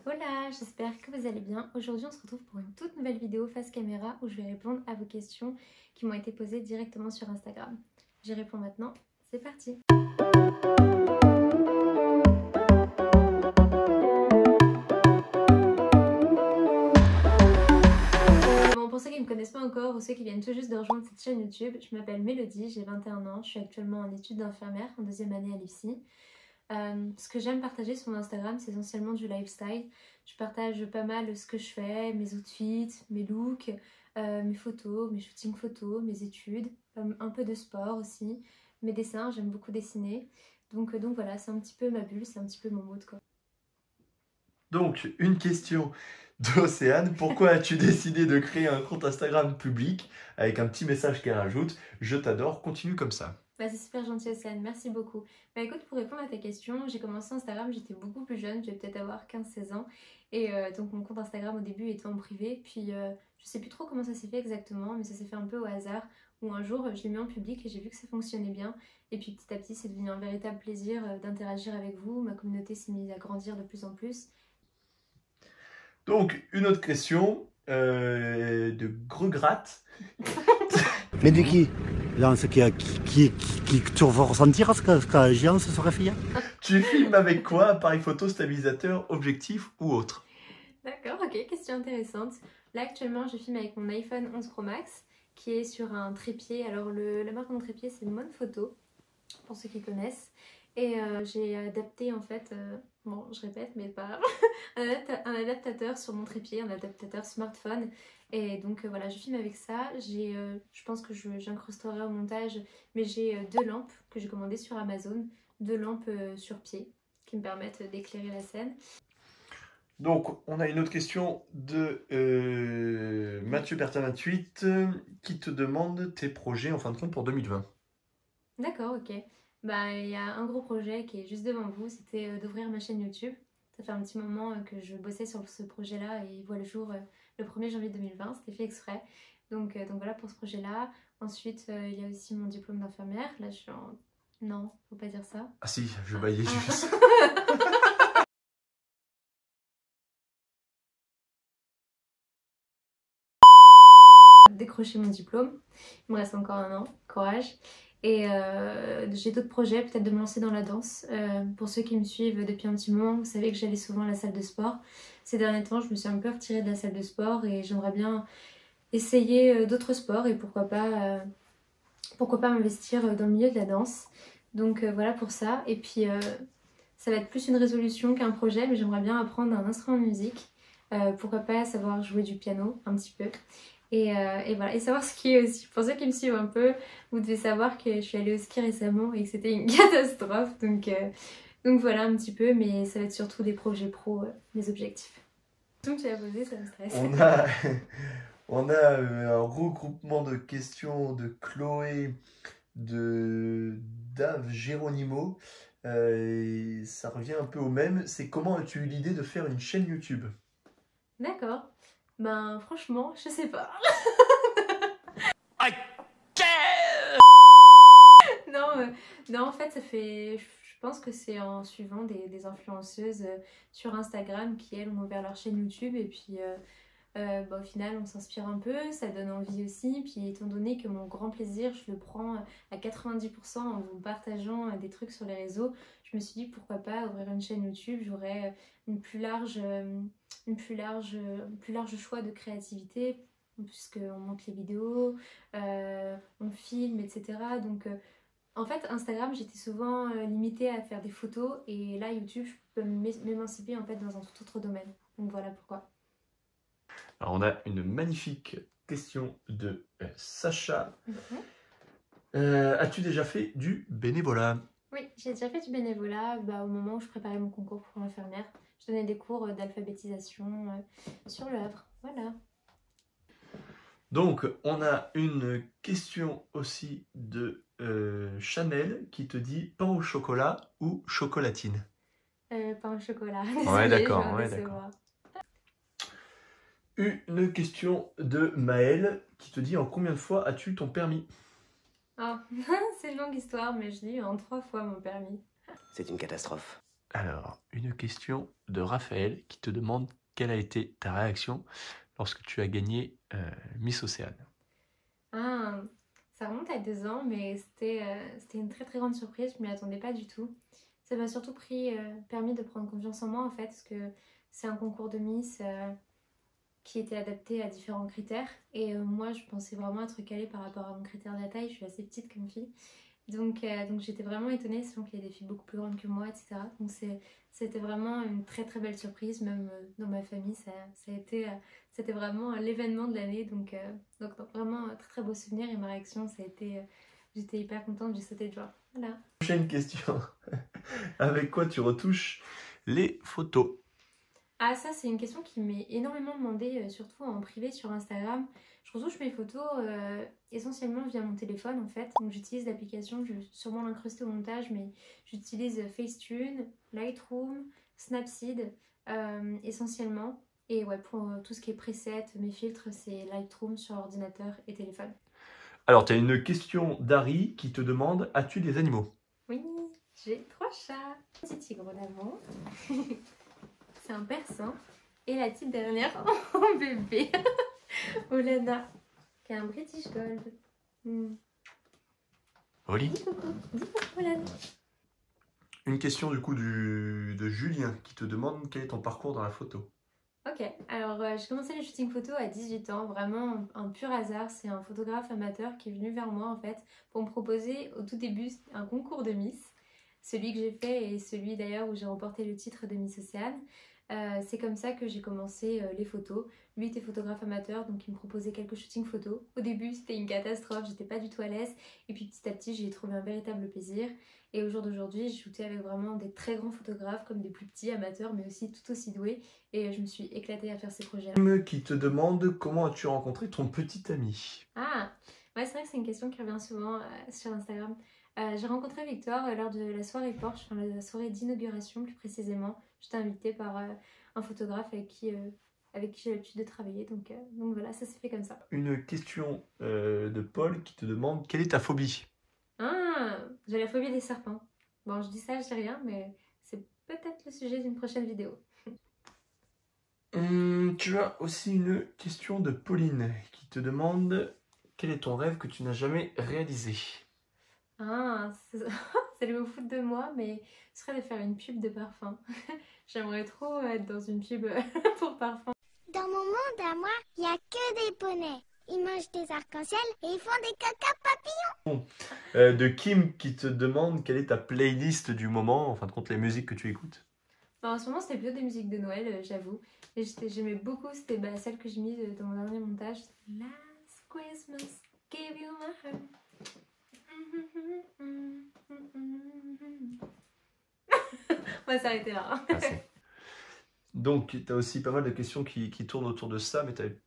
Hola, j'espère que vous allez bien. Aujourd'hui on se retrouve pour une toute nouvelle vidéo face caméra où je vais répondre à vos questions qui m'ont été posées directement sur Instagram. J'y réponds maintenant, c'est parti. Bon, pour ceux qui ne me connaissent pas encore ou ceux qui viennent tout juste de rejoindre cette chaîne YouTube, je m'appelle Mélodie, j'ai 21 ans, je suis actuellement en études d'infirmière en deuxième année à l'IFSI. Ce que j'aime partager sur mon Instagram, c'est essentiellement du lifestyle. Je partage pas mal ce que je fais, mes outfits, mes looks, mes photos, mes shootings photos, mes études, un peu de sport aussi, mes dessins, j'aime beaucoup dessiner. Donc voilà, c'est un petit peu ma bulle, c'est un petit peu mon mood quoi. Donc, une question d'Océane. Pourquoi as-tu décidé de créer un compte Instagram public avec un petit message qu'elle rajoute? Je t'adore, continue comme ça. Bah, c'est super gentil Océane, merci beaucoup. Bah écoute, pour répondre à ta question, j'ai commencé Instagram, j'étais beaucoup plus jeune, je vais peut-être avoir 15-16 ans. Et donc mon compte Instagram au début était en privé, puis je sais plus trop comment ça s'est fait exactement, mais ça s'est fait un peu au hasard, où un jour je l'ai mis en public et j'ai vu que ça fonctionnait bien. Et puis petit à petit c'est devenu un véritable plaisir d'interagir avec vous, ma communauté s'est mise à grandir de plus en plus. Donc, une autre question de Gregratte. Mais de qui? Là, ce qui tu vas ressentir ce que la géant se serait fait. Tu filmes avec quoi? Appareil photo, stabilisateur, objectif ou autre? D'accord, ok, question intéressante. Là actuellement je filme avec mon iPhone 11 Pro Max qui est sur un trépied. Alors la marque de mon trépied c'est Monphoto pour ceux qui connaissent. Et j'ai adapté en fait, bon je répète mais pas grave, un adaptateur sur mon trépied, un adaptateur smartphone. Et donc voilà, je filme avec ça. Je pense que j'incrusterai au montage, mais j'ai deux lampes que j'ai commandées sur Amazon, deux lampes sur pied qui me permettent d'éclairer la scène. Donc, on a une autre question de Mathieu Bertin 28 qui te demande tes projets en fin de compte pour 2020. D'accord, ok. Bah, il y a un gros projet qui est juste devant vous, c'était d'ouvrir ma chaîne YouTube. Ça fait un petit moment que je bossais sur ce projet-là et il voit le jour le 1er janvier 2020, c'était fait exprès. Donc voilà pour ce projet-là. Ensuite, il y a aussi mon diplôme d'infirmière. Là, je suis en... Non, faut pas dire ça. Ah si, je baillais juste. Décrocher mon diplôme. Il me reste encore un an, courage. Et j'ai d'autres projets, peut-être de me lancer dans la danse. Pour ceux qui me suivent depuis un petit moment, vous savez que j'allais souvent à la salle de sport. Ces derniers temps, je me suis un peu retirée de la salle de sport et j'aimerais bien essayer d'autres sports et pourquoi pas m'investir dans le milieu de la danse. Donc voilà pour ça. Et puis ça va être plus une résolution qu'un projet, mais j'aimerais bien apprendre un instrument de musique. Pourquoi pas savoir jouer du piano un petit peu. Et voilà, et savoir skier aussi. Pour ceux qui me suivent un peu, vous devez savoir que je suis allée au ski récemment et que c'était une catastrophe. Donc voilà un petit peu, mais ça va être surtout des projets pro, mes objectifs. Donc j'ai à poser, ça me stresse. On a un regroupement de questions de Chloé, de Dave Geronimo. Et ça revient un peu au même. C'est comment as-tu eu l'idée de faire une chaîne YouTube? D'accord. Ben franchement, je sais pas. Non, en fait, ça fait... Je pense que c'est en suivant des influenceuses sur Instagram qui, elles, ont ouvert leur chaîne YouTube. Et puis, bah, au final, on s'inspire un peu, ça donne envie aussi. Puis, étant donné que mon grand plaisir, je le prends à 90% en vous partageant des trucs sur les réseaux, je me suis dit, pourquoi pas ouvrir une chaîne YouTube. J'aurais un plus large choix de créativité, puisqu'on monte les vidéos, on filme, etc. Donc... en fait, Instagram, j'étais souvent limitée à faire des photos et là, YouTube, je peux m'émanciper en fait dans un tout autre domaine. Donc voilà pourquoi. Alors, on a une magnifique question de Sacha. As-tu déjà fait du bénévolat? Oui, j'ai déjà fait du bénévolat au moment où je préparais mon concours pour infirmière. Je donnais des cours d'alphabétisation sur le Havre. Voilà. Donc, on a une question aussi de Chanel qui te dit pain au chocolat ou chocolatine? Pain au chocolat. Ouais, Désolée, d'accord, je vais ouais, en d'accord. décevoir. Une question de Maëlle qui te dit en combien de fois as-tu ton permis? Ah, c'est une longue histoire, mais je l'ai eu en 3 fois mon permis. C'est une catastrophe. Alors, une question de Raphaël qui te demande quelle a été ta réaction lorsque tu as gagné Miss Océane. Ah, ça remonte à 2 ans, mais c'était une très très grande surprise, je m'y attendais pas du tout. Ça m'a surtout permis de prendre confiance en moi en fait, parce que c'est un concours de Miss qui était adapté à différents critères. Et moi, je pensais vraiment être calée par rapport à mon critère de la taille, je suis assez petite comme fille. Donc j'étais vraiment étonnée, sachant qu'il y a des filles beaucoup plus grandes que moi, etc. Donc c'était vraiment une très très belle surprise, même dans ma famille, c'était vraiment l'événement de l'année. Donc vraiment un très très beau souvenir et ma réaction, j'étais hyper contente, j'ai sauté de joie. Voilà. Prochaine question. Avec quoi tu retouches les photos? Ah, ça, c'est une question qui m'est énormément demandée, surtout en privé sur Instagram. Je retouche mes photos essentiellement via mon téléphone en fait. Donc j'utilise l'application, je vais sûrement l'incruster au montage, mais j'utilise Facetune, Lightroom, Snapseed essentiellement. Et ouais, pour tout ce qui est preset, mes filtres, c'est Lightroom sur ordinateur et téléphone. Alors, tu as une question d'Harry qui te demande, as-tu des animaux? Oui, j'ai 3 chats. Petit tigre d'avant. C'est un persan. Et la petite dernière en bébé, Olana, qui a un British Gold. Oli. Dis coucou, dis coucou Olana. Une question du coup de Julien qui te demande quel est ton parcours dans la photo. Ok, alors j'ai commencé les shootings photo à 18 ans, vraiment un pur hasard. C'est un photographe amateur qui est venu vers moi en fait pour me proposer au tout début un concours de Miss. Celui que j'ai fait et celui d'ailleurs où j'ai remporté le titre de Miss Océane. C'est comme ça que j'ai commencé les photos. Lui était photographe amateur, donc il me proposait quelques shootings photos. Au début c'était une catastrophe, j'étais pas du tout à l'aise. Et puis petit à petit j'ai trouvé un véritable plaisir. Et au jour d'aujourd'hui j'ai shooté avec vraiment des très grands photographes comme des plus petits amateurs mais aussi tout aussi doués. Et je me suis éclatée à faire ces projets-là. Qui te demande comment as-tu rencontré ton petit ami? Ah, ouais, c'est vrai que c'est une question qui revient souvent sur Instagram. J'ai rencontré Victor lors de la soirée Porsche, enfin la soirée d'inauguration plus précisément. J'étais invitée par un photographe avec qui j'ai l'habitude de travailler. Donc voilà, ça s'est fait comme ça. Une question de Paul qui te demande quelle est ta phobie? Ah, j'ai la phobie des serpents. Bon, je dis ça, je dis rien, mais c'est peut-être le sujet d'une prochaine vidéo. Tu as aussi une question de Pauline qui te demande quel est ton rêve que tu n'as jamais réalisé? Ah, ça lui me fout de moi, mais ce serait de faire une pub de parfum. J'aimerais trop être dans une pub pour parfum. Dans mon monde à moi, il n'y a que des poneys. Ils mangent des arcs-en-ciel et ils font des caca papillons. De Kim qui te demande quelle est ta playlist du moment, en fin de compte les musiques que tu écoutes. En ce moment, c'était plutôt des musiques de Noël, j'avoue. Et j'aimais beaucoup, c'était celle que j'ai mise dans mon dernier montage. Last Christmas, give you my heart. On va s'arrêter là. Donc, tu as aussi pas mal de questions qui tournent autour de ça, mais tu avais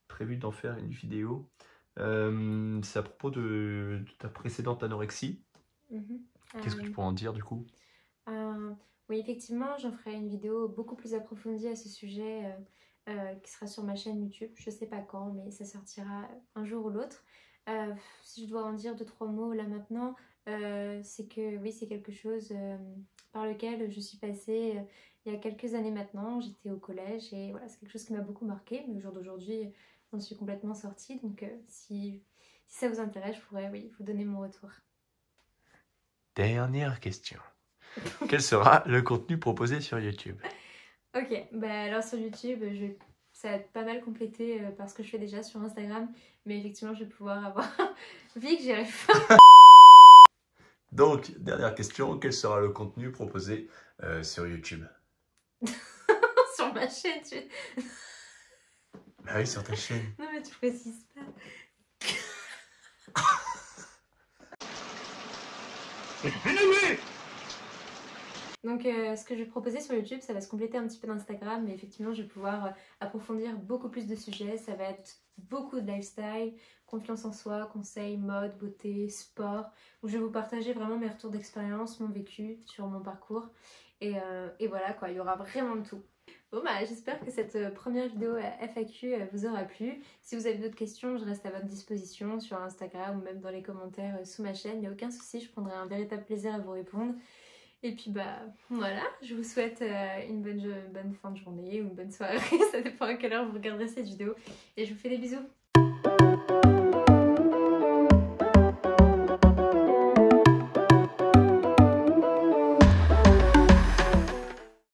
prévu d'en faire une vidéo. C'est à propos de ta précédente anorexie. Qu'est-ce que tu pourrais en dire du coup? Oui, effectivement, j'en ferai une vidéo beaucoup plus approfondie à ce sujet qui sera sur ma chaîne YouTube. Je sais pas quand, mais ça sortira un jour ou l'autre. Si je dois en dire 2-3 mots là maintenant, c'est que oui, c'est quelque chose par lequel je suis passée il y a quelques années maintenant. J'étais au collège et voilà, c'est quelque chose qui m'a beaucoup marqué. Mais au jour d'aujourd'hui, j'en suis complètement sortie. Donc si ça vous intéresse, je pourrais vous donner mon retour. Dernière question. Quel sera le contenu proposé sur YouTube? Ok, alors sur YouTube, ça va être pas mal complété par ce que je fais déjà sur Instagram, mais effectivement, je vais pouvoir avoir vu que j'y arrive pas. Donc, dernière question, quel sera le contenu proposé sur YouTube? Sur ma chaîne, Bah oui, sur ta chaîne. Non mais tu précises pas. Donc ce que je vais proposer sur YouTube, ça va se compléter un petit peu d'Instagram, mais effectivement je vais pouvoir approfondir beaucoup plus de sujets. Ça va être beaucoup de lifestyle, confiance en soi, conseils, mode, beauté, sport, où je vais vous partager vraiment mes retours d'expérience, mon vécu sur mon parcours. Et voilà quoi, il y aura vraiment de tout. Bon j'espère que cette première vidéo FAQ vous aura plu. Si vous avez d'autres questions, je reste à votre disposition sur Instagram ou même dans les commentaires sous ma chaîne. Il n'y a aucun souci, je prendrai un véritable plaisir à vous répondre. Et puis bah voilà, je vous souhaite une bonne fin de journée ou une bonne soirée, ça dépend à quelle heure vous regarderez cette vidéo. Et je vous fais des bisous.